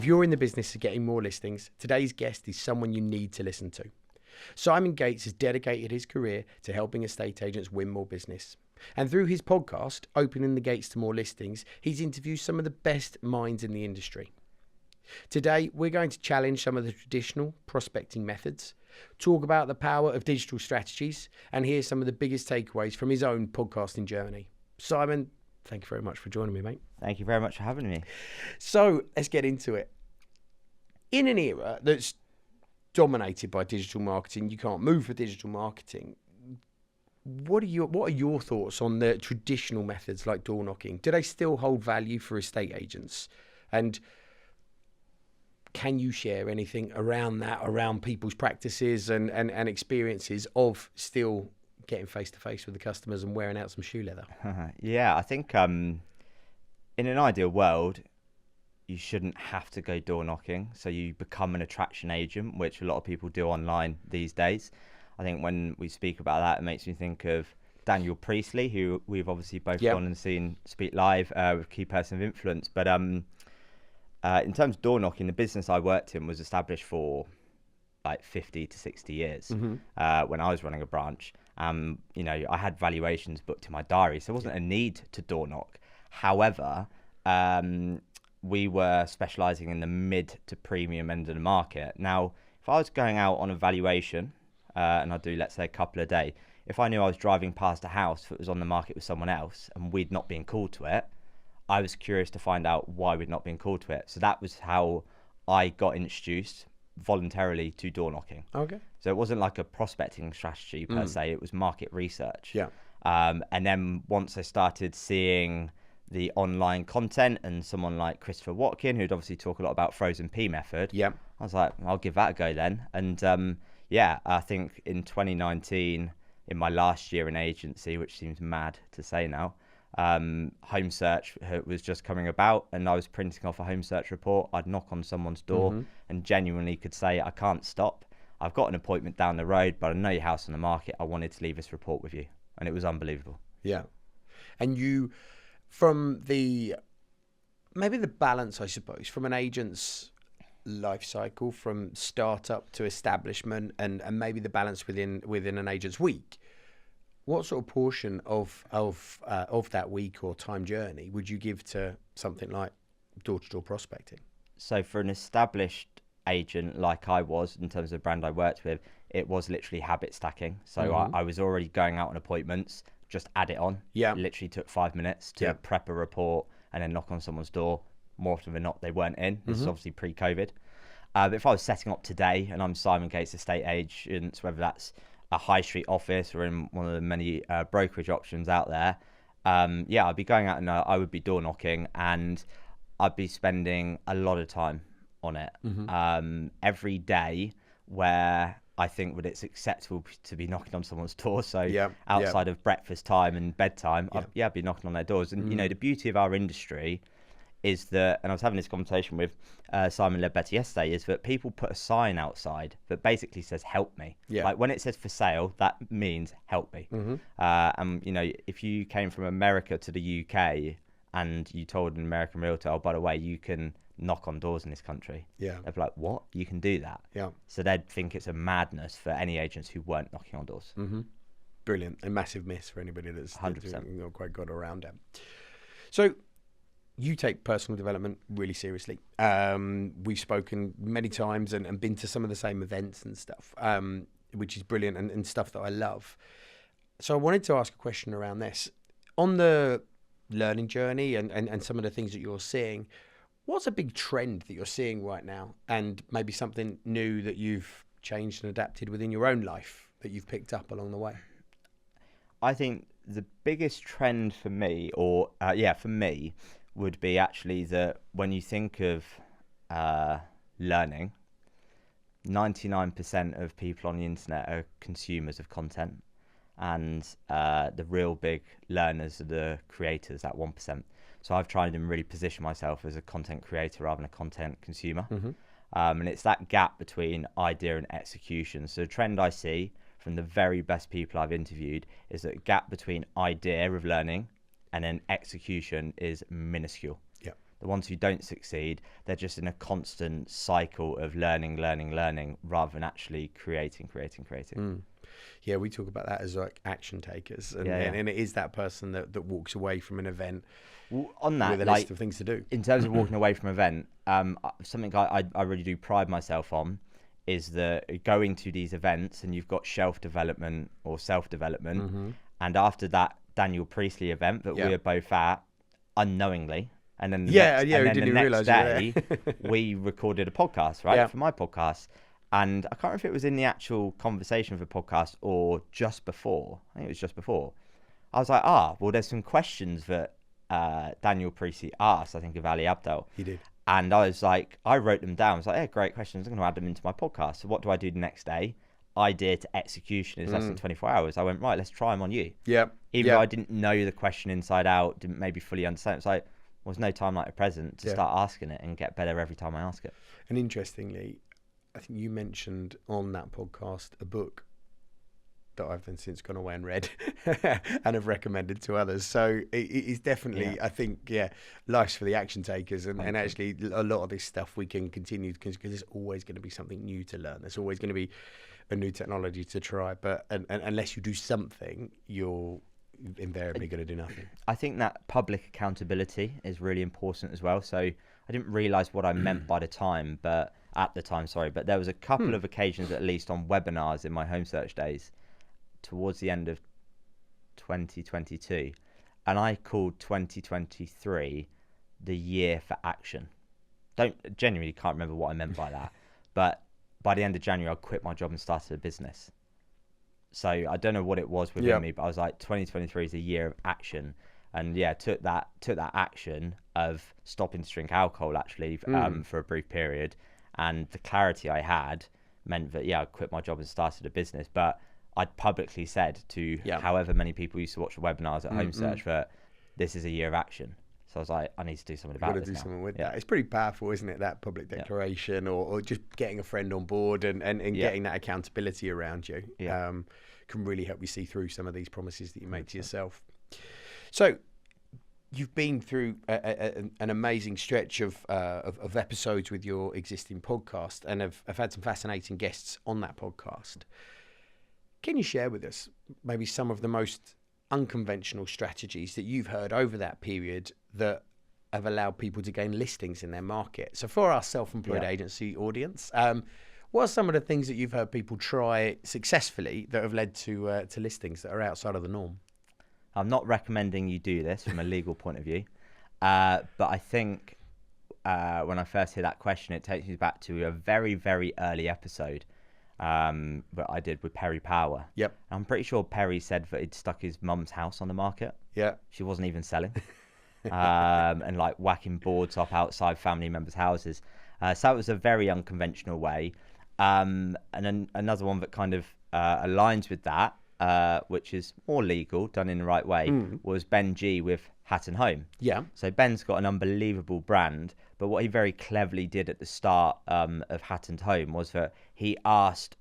If you're in the business of getting more listings, today's guest is someone you need to listen to. Simon Gates has dedicated his career to helping estate agents win more business. And through his podcast, Opening the Gates to More Listings, he's interviewed some of the best minds in the industry. Today, we're going to challenge some of the traditional prospecting methods, talk about the power of digital strategies, and hear some of the biggest takeaways from his own podcasting journey. Simon, thank you very much for joining me, mate. Thank you very much for having me. So let's get into it. In an era that's dominated by digital marketing, you can't move for digital marketing. What are your thoughts on the traditional methods like door knocking? Do they still hold value for estate agents? And can you share anything around that, around people's practices and experiences of still getting face-to-face with the customers and wearing out some shoe leather? Yeah, I think in an ideal world, you shouldn't have to go door knocking. So you become an attraction agent, which a lot of people do online these days. I think when we speak about that, it makes me think of Daniel Priestley, who we've obviously both gone and seen speak live with Key Person of Influence. But in terms of door knocking, the business I worked in was established for like 50 to 60 years when I was running a branch. I had valuations booked in my diary, so there wasn't a need to door knock. However, we were specialising in the mid to premium end of the market. Now, if I was going out on a valuation, and I do, let's say, a couple a day, if I knew I was driving past a house that was on the market with someone else and we'd not been called to it, I was curious to find out why we'd not been called to it. So that was how I got introduced voluntarily to door knocking. Okay. So it wasn't like a prospecting strategy per se, it was market research. Yeah. And then once I started seeing the online content and someone like Christopher Watkin, who'd obviously talk a lot about frozen pea method, I was like, I'll give that a go then. And I think in 2019, in my last year in agency, which seems mad to say now, home search was just coming about and I was printing off a home search report. I'd knock on someone's door and genuinely could say, I can't stop. I've got an appointment down the road, but I know your house on the market. I wanted to leave this report with you. And it was unbelievable. Yeah. And you, from maybe the balance, I suppose, from an agent's life cycle, from startup to establishment and maybe the balance within an agent's week, what sort of portion of that week or time journey would you give to something like door-to-door prospecting? So for an established agent like I was, in terms of the brand I worked with, it was literally habit stacking. So I was already going out on appointments, just add it on. Yeah. It literally took 5 minutes to prep a report and then knock on someone's door. More often than not, they weren't in. This is obviously pre-COVID. But if I was setting up today and I'm Simon Gates estate agents, whether that's a high street office or in one of the many brokerage options out there, I'd be going out and I would be door knocking and I'd be spending a lot of time on it every day, where I think that it's acceptable to be knocking on someone's door. So outside of breakfast time and bedtime, I'd be knocking on their doors. And the beauty of our industry is that, and I was having this conversation with Simon Ledbetter yesterday, is that people put a sign outside that basically says, help me. Like when it says for sale, that means help me. And if you came from America to the UK and you told an American realtor, oh, by the way, you can knock on doors in this country. They'd be like, what? You can do that? So they'd think it's a madness for any agents who weren't knocking on doors. Brilliant. A massive miss for anybody that's 100% not quite got around it. So you take personal development really seriously. We've spoken many times and been to some of the same events and stuff, which is brilliant and stuff that I love. So I wanted to ask a question around this. On the learning journey and some of the things that you're seeing, what's a big trend that you're seeing right now, and maybe something new that you've changed and adapted within your own life that you've picked up along the way? I think the biggest trend for me, would be actually that when you think of learning, 99% of people on the internet are consumers of content, and the real big learners are the creators, that 1%. So I've tried and really position myself as a content creator rather than a content consumer. And it's that gap between idea and execution. So the trend I see from the very best people I've interviewed is that gap between idea of learning and then execution is minuscule. The ones who don't succeed, they're just in a constant cycle of learning, rather than actually creating. Yeah, we talk about that as like action takers, and it is that person that walks away from an event on that, with a list of things to do. In terms of walking away from an event, something I really do pride myself on is that going to these events and you've got shelf development or self-development, and after that Daniel Priestley event that we were both at unknowingly, and then the next day we recorded a podcast, right, for my podcast. And I can't remember if it was in the actual conversation of the podcast or just before. I think it was just before. I was like, well, there's some questions that Daniel Priestley asked, I think, of Ali Abdel. He did. And I was like, I wrote them down. I was like, yeah, great questions. I'm going to add them into my podcast. So what do I do the next day? Idea to execution is less than 24 hours. I went, right, let's try them on you. Yeah. Even though I didn't know the question inside out, didn't maybe fully understand. It's like, there's no time like the present to start asking it and get better every time I ask it. And interestingly, I think you mentioned on that podcast a book that I've then since gone away and read and have recommended to others. So it is definitely, I think, life's for the action takers. And actually a lot of this stuff we can continue because there's always going to be something new to learn. There's always going to be a new technology to try. But unless you do something, you're invariably going to do nothing. I think that public accountability is really important as well. So I didn't realise what I meant at the time, but there was a couple of occasions, at least on webinars in my home search days towards the end of 2022, and I called 2023 the year for action. Genuinely can't remember what I meant by that, but by the end of January I quit my job and started a business. So I don't know what it was within me, but I was like, 2023 is a year of action. And took that action of stopping to drink alcohol actually for a brief period. And the clarity I had meant that, I quit my job and started a business. But I'd publicly said to however many people used to watch the webinars at Home Search that this is a year of action. So I was like, I need to do something about this. Got to do something with that. It's pretty powerful, isn't it? That public declaration or just getting a friend on board and getting that accountability around you can really help you see through some of these promises that you make to yourself. So you've been through an amazing stretch of episodes with your existing podcast and have had some fascinating guests on that podcast. Can you share with us maybe some of the most unconventional strategies that you've heard over that period that have allowed people to gain listings in their market? So for our self-employed agency audience, what are some of the things that you've heard people try successfully that have led to listings that are outside of the norm? I'm not recommending you do this from a legal point of view, but I think when I first hear that question, it takes me back to a very, very early episode that I did with Perry Power. Yep. I'm pretty sure Perry said that he'd stuck his mum's house on the market. Yeah. She wasn't even selling. And like whacking boards up outside family members' houses. So that was a very unconventional way. And then another one that kind of aligns with that, which is more legal, done in the right way, was Ben G with Hat and Home. Yeah. So Ben's got an unbelievable brand, but what he very cleverly did at the start of Hat and Home was that he asked,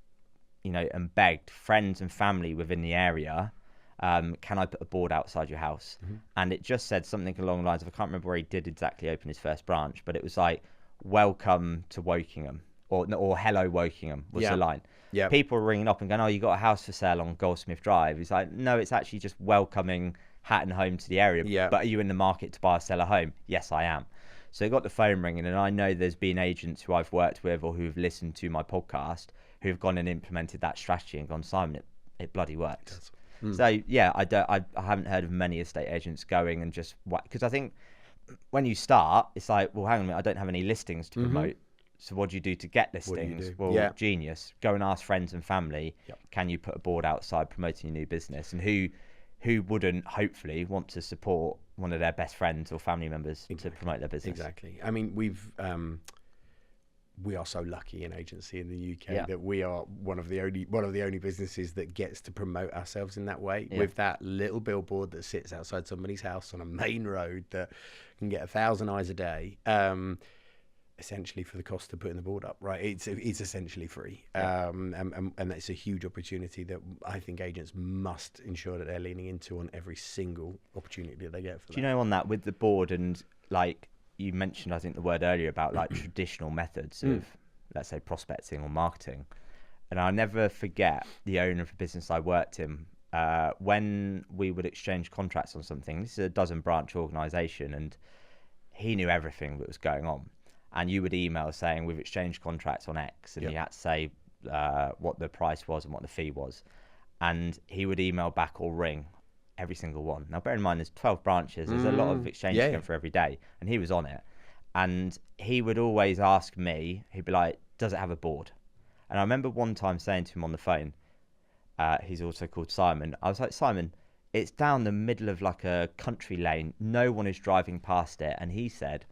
and begged friends and family within the area, can I put a board outside your house? And it just said something along the lines of, I can't remember where he did exactly open his first branch, but it was like, welcome to Wokingham, or hello Wokingham was the line. Yeah. People were ringing up and going, oh, you got a house for sale on Goldsmith Drive. He's like, no, it's actually just welcoming Hat and Home to the area. Yeah. But are you in the market to buy or sell a home? Yes, I am. So I got the phone ringing, and I know there's been agents who I've worked with or who've listened to my podcast who've gone and implemented that strategy and gone, Simon, it bloody works. So I haven't heard of many estate agents going and just, because I think when you start, it's like, well, hang on a minute, I don't have any listings to promote. So what do you do to get listings? Well, genius. Go and ask friends and family, can you put a board outside promoting your new business? And who wouldn't hopefully want to support one of their best friends or family members to promote their business? Exactly. I mean, we are so lucky in agency in the UK that we are one of the only businesses that gets to promote ourselves in that way, with that little billboard that sits outside somebody's house on a main road that can get 1,000 eyes a day. Essentially for the cost of putting the board up, right? It's essentially free, and it's a huge opportunity that I think agents must ensure that they're leaning into on every single opportunity that they get. Do you know, on that with the board, and like you mentioned, I think, the word earlier about like traditional methods of, let's say, prospecting or marketing. And I'll never forget the owner of a business I worked in, when we would exchange contracts on something. This is a dozen branch organization, and he knew everything that was going on. And you would email saying, we've exchanged contracts on X, and you had to say what the price was and what the fee was. And he would email back or ring every single one. Now, bear in mind, there's 12 branches. There's a lot of exchange going for every day. And he was on it. And he would always ask me, he'd be like, does it have a board? And I remember one time saying to him on the phone, he's also called Simon. I was like, Simon, it's down the middle of like a country lane. No one is driving past it. And he said,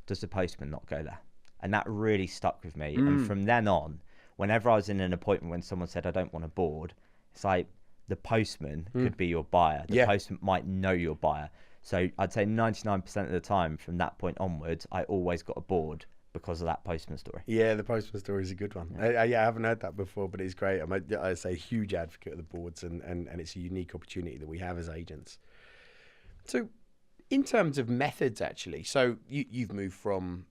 does the postman not go there? And that really stuck with me. And from then on, whenever I was in an appointment when someone said, I don't want a board, it's like the postman could be your buyer. The postman might know your buyer. So I'd say 99% of the time from that point onwards, I always got a board because of that postman story. Yeah, the postman story is a good one. I haven't heard that before, but it's great. I say a huge advocate of the boards, and it's a unique opportunity that we have as agents. So in terms of methods, actually, so you've moved from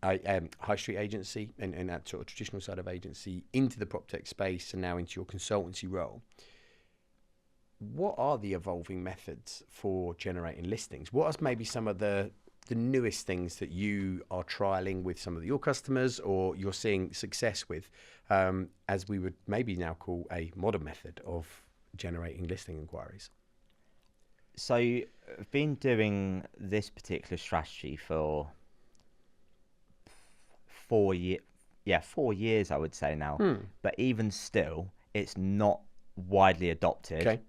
a high street agency and that sort of traditional side of agency into the prop tech space and now into your consultancy role. What are the evolving methods for generating listings? What are maybe some of the newest things that you are trialing with some of your customers, or you're seeing success with, as we would maybe now call a modern method of generating listing inquiries? So I've been doing this particular strategy for 4 years. Yeah, 4 years, I would say now. But even still, it's not widely adopted. Okay.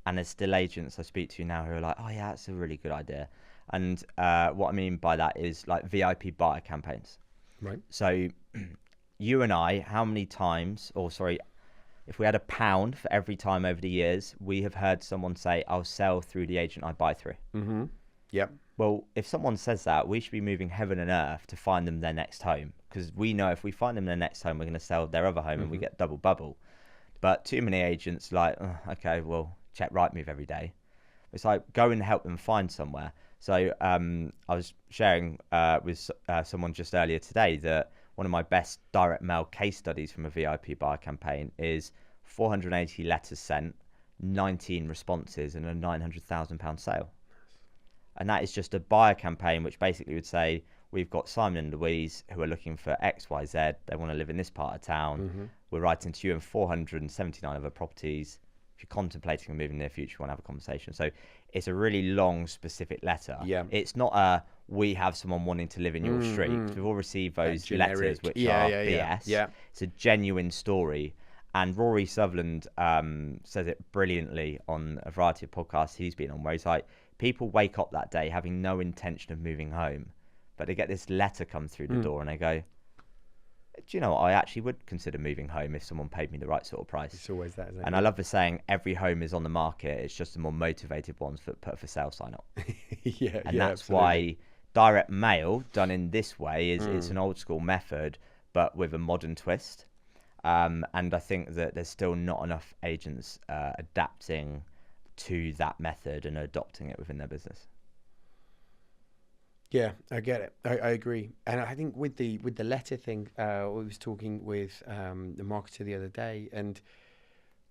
And there's still agents I speak to now who are like, oh yeah, that's a really good idea. And what I mean by that is like VIP buyer campaigns. Right. So you and I, how many times, if we had £1 for every time over the years, we have heard someone say, I'll sell through the agent I buy through. Mm-hmm. Yep. Well, if someone says that, we should be moving heaven and earth to find them their next home, because we know if we find them their next home, we're going to sell their other home and we get double bubble. But too many agents like, oh, okay, well, check Rightmove every day. It's like, go and help them find somewhere. So I was sharing with someone just earlier today that one of my best direct mail case studies from a VIP buyer campaign is 480 letters sent, 19 responses, and a £900,000 sale. And that is just a buyer campaign, which basically would say, we've got Simon and Louise who are looking for XYZ. They want to live in this part of town. Mm-hmm. We're writing to you in 479 other properties. If you're contemplating a move in the near future, you want to have a conversation. So it's a really long, specific letter. Yeah. It's not we have someone wanting to live in your street. We've all received those letters, which are BS. Yeah. It's a genuine story. And Rory Sutherland says it brilliantly on a variety of podcasts he's been on, where he's like, people wake up that day having no intention of moving home, but they get this letter come through the door and they go, do you know what? I actually would consider moving home if someone paid me the right sort of price. It's always that, isn't it? And I love the saying, every home is on the market. It's just the more motivated ones that put a for sale sign up. And that's absolutely why direct mail done in this way is it's an old school method, but with a modern twist. And I think that there's still not enough agents adapting to that method and adopting it within their business. Yeah, I get it. I agree. And I think with the letter thing, I was talking with the marketer the other day, and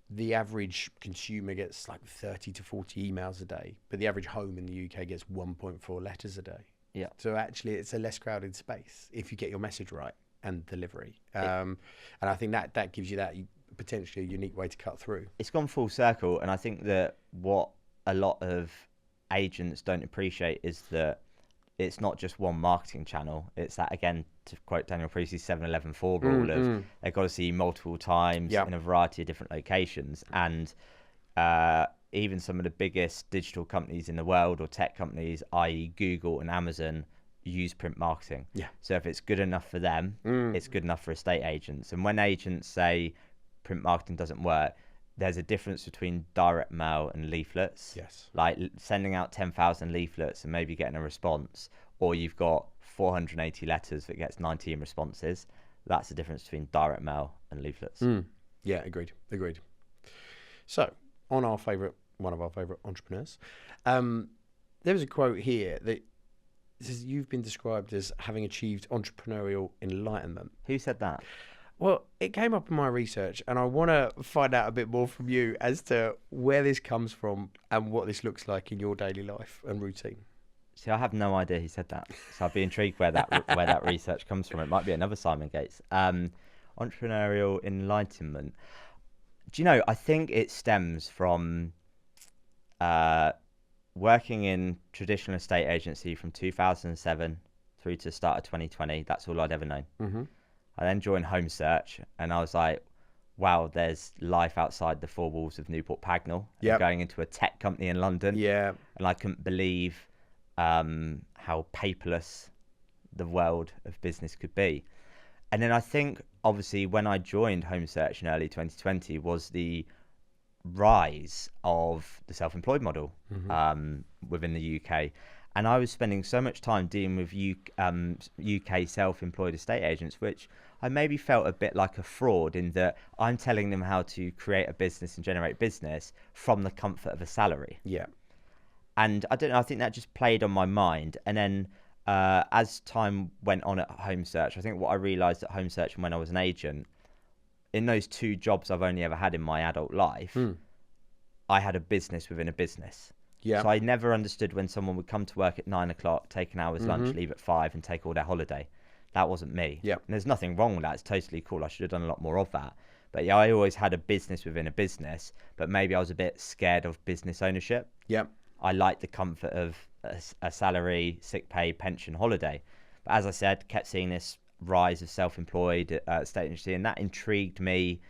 the average consumer gets like 30 to 40 emails a day, but the average home in the UK gets 1.4 letters a day. Yeah. So actually it's a less crowded space if you get your message right and delivery. And I think that gives you that potentially a unique way to cut through. It's gone full circle. And I think that what a lot of agents don't appreciate is that it's not just one marketing channel. It's that, again, to quote Daniel Priestley's 7-11-4 rule of they've got to see you multiple times in a variety of different locations. And even some of the biggest digital companies in the world, or tech companies, i.e. Google and Amazon, use print marketing. Yeah. So if it's good enough for them, it's good enough for estate agents. And when agents say print marketing doesn't work, there's a difference between direct mail and leaflets. Yes. Like sending out 10,000 leaflets and maybe getting a response, or you've got 480 letters that gets 19 responses. That's the difference between direct mail and leaflets. Yeah, agreed. So, on one of our favorite entrepreneurs, there was a quote here that says you've been described as having achieved entrepreneurial enlightenment. Who said that? Well, it came up in my research, and I want to find out a bit more from you as to where this comes from and what this looks like in your daily life and routine. See, I have no idea who said that, so I'd be intrigued where that research comes from. It might be another Simon Gates. Entrepreneurial enlightenment. Do you know? I think it stems from working in traditional estate agency from 2007 through to the start of 2020. That's all I'd ever known. Mm-hmm. I then joined Home Search, and I was like, wow, there's life outside the four walls of Newport Pagnell. Yep. Going into a tech company in London. Yeah. And I couldn't believe how paperless the world of business could be. And then I think, obviously, when I joined Home Search in early 2020 was the rise of the self-employed model within the UK. And I was spending so much time dealing with UK self-employed estate agents, which I maybe felt a bit like a fraud in that I'm telling them how to create a business and generate business from the comfort of a salary. Yeah. And I don't know, I think that just played on my mind. And then as time went on at Home Search, I think what I realised at Home Search and when I was an agent, in those two jobs I've only ever had in my adult life, I had a business within a business. Yeah. So I never understood when someone would come to work at 9 o'clock, take an hour's lunch, leave at 5 and take all their holiday. That wasn't me. Yeah. And there's nothing wrong with that. It's totally cool. I should have done a lot more of that. But yeah, I always had a business within a business, but maybe I was a bit scared of business ownership. Yeah. I liked the comfort of a salary, sick pay, pension, holiday. But as I said, kept seeing this rise of self-employed estate agency, and that intrigued me.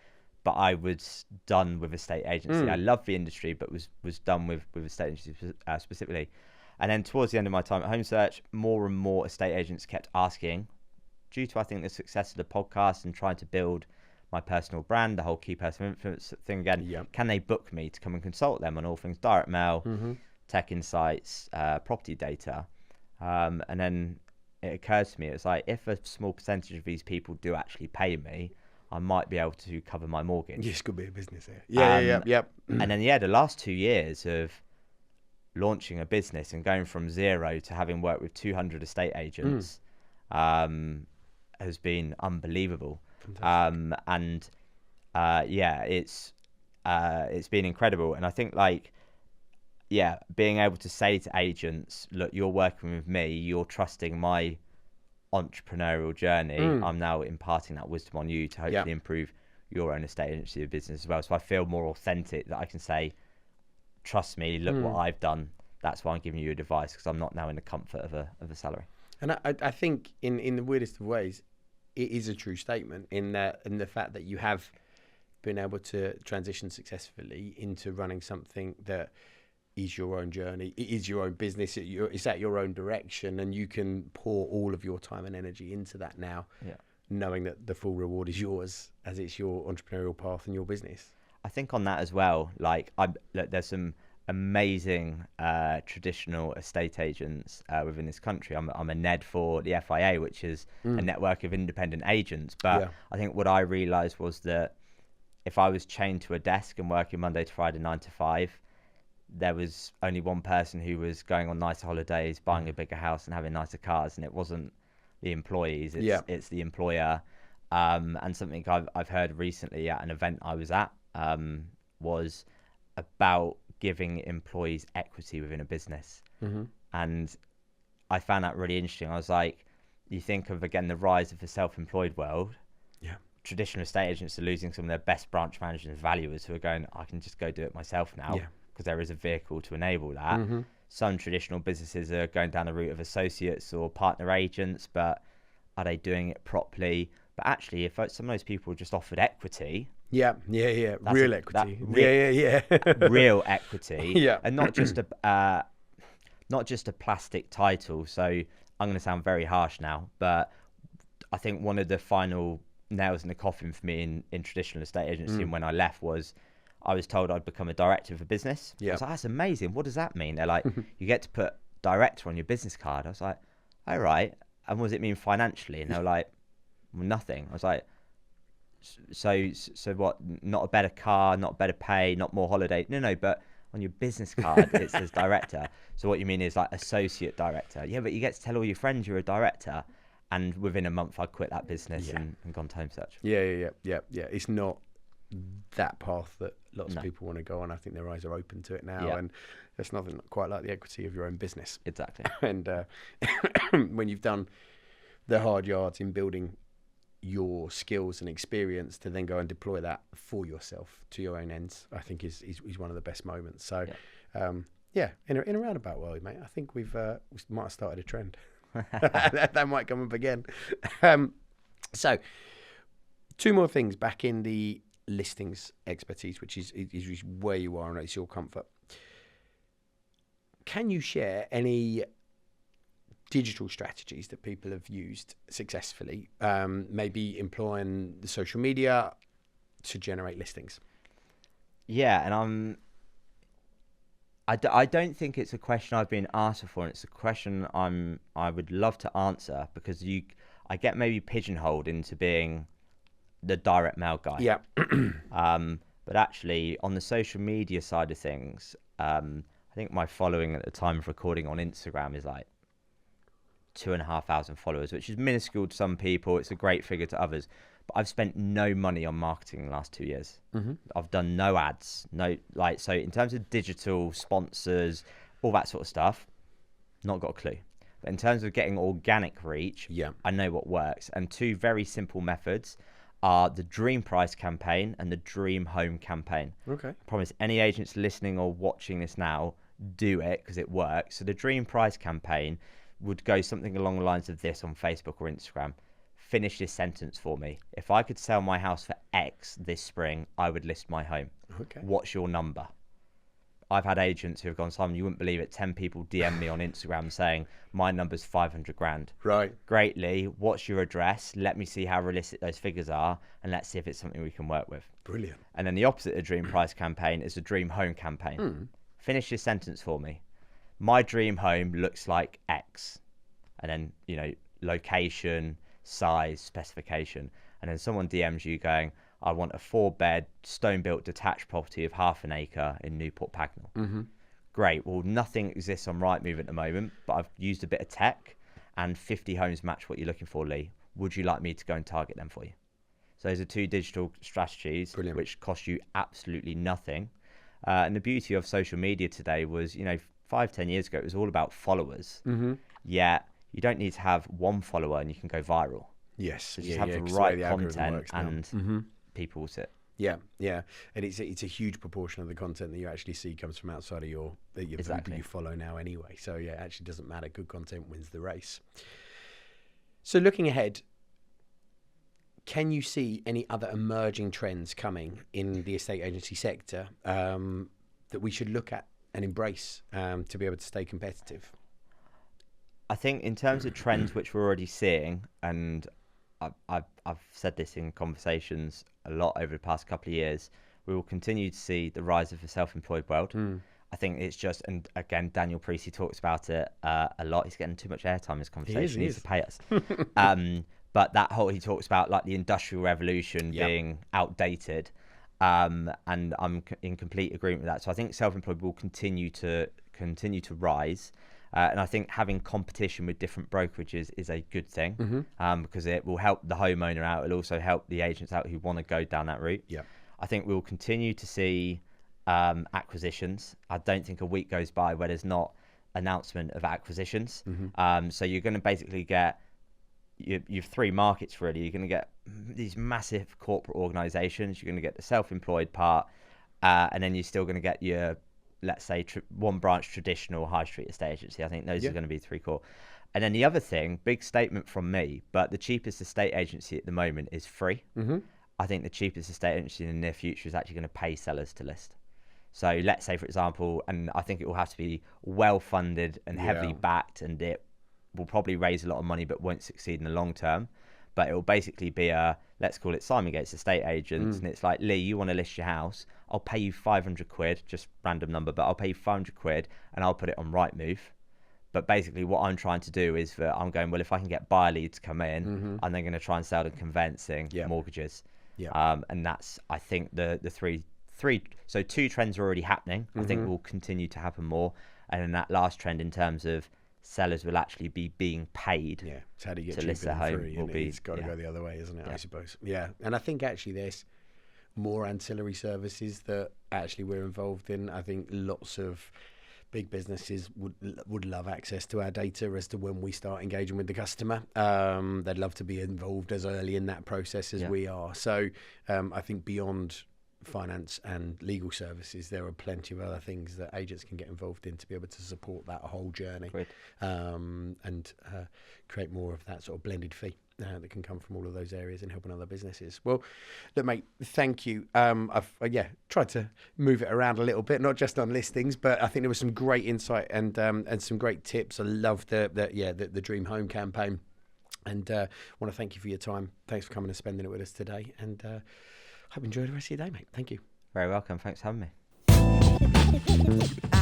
But I was done with estate agency. I loved the industry, but was done with estate agency specifically. And then towards the end of my time at Home Search, more and more estate agents kept asking, due to, I think, the success of the podcast and trying to build my personal brand, the whole key personal influence thing again, can they book me to come and consult them on all things direct mail, tech insights, property data? And then it occurred to me, it's like, if a small percentage of these people do actually pay me, I might be able to cover my mortgage. This could be a business here. Yeah. And then, the last 2 years of launching a business and going from zero to having worked with 200 estate agents has been unbelievable. It's been incredible. And I think, being able to say to agents, look, you're working with me, you're trusting my entrepreneurial journey, I'm now imparting that wisdom on you to hopefully improve your own estate agency business as well. So I feel more authentic that I can say, trust me, look what I've done. That's why I'm giving you advice, because I'm not now in the comfort of a salary. And I think in the weirdest of ways, it is a true statement in the fact that you have been able to transition successfully into running something that is your own journey. It is your own business. It's at your own direction, and you can pour all of your time and energy into that now, knowing that the full reward is yours as it's your entrepreneurial path and your business. I think on that as well, there's some amazing traditional estate agents within this country. I'm a NED for the FIA, which is a network of independent agents. But I think what I realised was that if I was chained to a desk and working Monday to Friday, 9 to 5, there was only one person who was going on nicer holidays, buying a bigger house and having nicer cars, and it wasn't the employees, it's the employer. And something I've heard recently at an event I was at was about giving employees equity within a business. And I found that really interesting. I was like, you think of, again, the rise of the self-employed world. Traditional estate agents are losing some of their best branch managers and valuers who are going, I can just go do it myself now. Because there is a vehicle to enable that. Some traditional businesses are going down the route of associates or partner agents, but are they doing it properly? But actually, if some of those people just offered equity, real equity, real equity, and not just a plastic title. So I'm going to sound very harsh now, but I think one of the final nails in the coffin for me in traditional estate agency and when I left was, I was told I'd become a director of a business. I was like, that's amazing. What does that mean? They're like, you get to put director on your business card. I was like, all right. And what does it mean financially? And they were like, well, nothing. I was like, so what? Not a better car, not better pay, not more holiday. No, but on your business card it says director. So what you mean is like associate director. Yeah, but you get to tell all your friends you're a director. And within a month, I quit that business and gone to Home Search. Yeah. It's not that path that lots of people want to go on. I think their eyes are open to it now, and there's nothing quite like the equity of your own business. Exactly. And when you've done the hard yards in building your skills and experience to then go and deploy that for yourself to your own ends, I think is one of the best moments. So, in a roundabout way, mate, I think we might have started a trend. that might come up again. So, two more things back in the listings expertise, which is where you are and it's your comfort. Can you share any digital strategies that people have used successfully, maybe employing the social media to generate listings? Yeah, and I don't think it's a question I've been asked before, and it's a question I would love to answer, because I get maybe pigeonholed into being the direct mail guy. Yeah. But actually, on the social media side of things, I think my following at the time of recording on Instagram is like 2,500 followers, which is minuscule to some people. It's a great figure to others. But I've spent no money on marketing in the last 2 years. Mm-hmm. I've done no ads, so in terms of digital sponsors, all that sort of stuff, not got a clue. But in terms of getting organic reach, I know what works. And two very simple methods are the Dream Price campaign and the Dream Home campaign. Okay. I promise any agents listening or watching this now, do it, because it works. So the Dream Price campaign would go something along the lines of this on Facebook or Instagram. Finish this sentence for me. If I could sell my house for X this spring, I would list my home. Okay. What's your number? I've had agents who have gone, Simon, you wouldn't believe it, 10 people DM me on Instagram saying, my number's 500 grand. Right. Great, Lee. What's your address? Let me see how realistic those figures are, and let's see if it's something we can work with. Brilliant. And then the opposite of the Dream Price campaign is the Dream Home campaign. Finish this sentence for me. My dream home looks like X. And then, location, size, specification. And then someone DMs you going, I want a 4-bed, stone-built detached property of 1/2 an acre in Newport Pagnell. Mm-hmm. Great. Well, nothing exists on Rightmove at the moment, but I've used a bit of tech and 50 homes match what you're looking for, Lee. Would you like me to go and target them for you? So those are two digital strategies. Brilliant. Which cost you absolutely nothing. And the beauty of social media today was, 5-10 years ago, it was all about followers. Mm-hmm. Yet you don't need to have one follower and you can go viral. Yes. So just have the right content and people will sit. Yeah. And it's a huge proportion of the content that you actually see comes from outside of your people you follow now anyway. So yeah, it actually doesn't matter. Good content wins the race. So looking ahead, can you see any other emerging trends coming in the estate agency sector that we should look at and embrace to be able to stay competitive? I think in terms of trends which we're already seeing, and I've said this in conversations a lot over the past couple of years, we will continue to see the rise of the self-employed world. I think it's just, and again, Daniel Priestley talks about it a lot. He's getting too much airtime in this conversation. He needs to pay us. But he talks about like the Industrial Revolution being outdated. And I'm in complete agreement with that. So I think self-employed will continue to rise. And I think having competition with different brokerages is a good thing, because it will help the homeowner out. It'll also help the agents out who want to go down that route. Yeah, I think we'll continue to see acquisitions. I don't think a week goes by where there's not announcement of acquisitions. So you're going to basically get you've three markets really. You're going to get these massive corporate organisations. You're going to get the self-employed part, and then you're still going to get your, let's say, one branch traditional high street estate agency. I think those are going to be three core. And then the other thing, big statement from me, but the cheapest estate agency at the moment is free. I think the cheapest estate agency in the near future is actually going to pay sellers to list. So let's say, for example, and I think it will have to be well funded and heavily backed, and it will probably raise a lot of money but won't succeed in the long term. But it will basically be a, let's call it Simon Gates estate agents, and it's like, Lee, you want to list your house, I'll pay you 500 quid, just random number, but I'll pay you 500 quid and I'll put it on Rightmove. But basically what I'm trying to do is that I'm going, well, if I can get buyer leads come in, I'm then going to try and sell them conveyancing, mortgages. And that's, I think, the three two trends are already happening. I think will continue to happen more. And then that last trend in terms of sellers will actually be being paid. Yeah, it's how do you get to list their home free, it's got to go the other way, isn't it? I suppose. Yeah, and I think actually there's more ancillary services that actually we're involved in. I think lots of big businesses would love access to our data as to when we start engaging with the customer. They'd love to be involved as early in that process as we are. So I think beyond finance and legal services, there are plenty of other things that agents can get involved in to be able to support that whole journey, and create more of that sort of blended fee that can come from all of those areas and helping other businesses. Well, look, mate, thank you. I've tried to move it around a little bit, not just on listings, but I think there was some great insight and some great tips. I love the Dream Home campaign, and want to thank you for your time. Thanks for coming and spending it with us today, and hope you enjoy the rest of your day, mate. Thank you. Very welcome. Thanks for having me.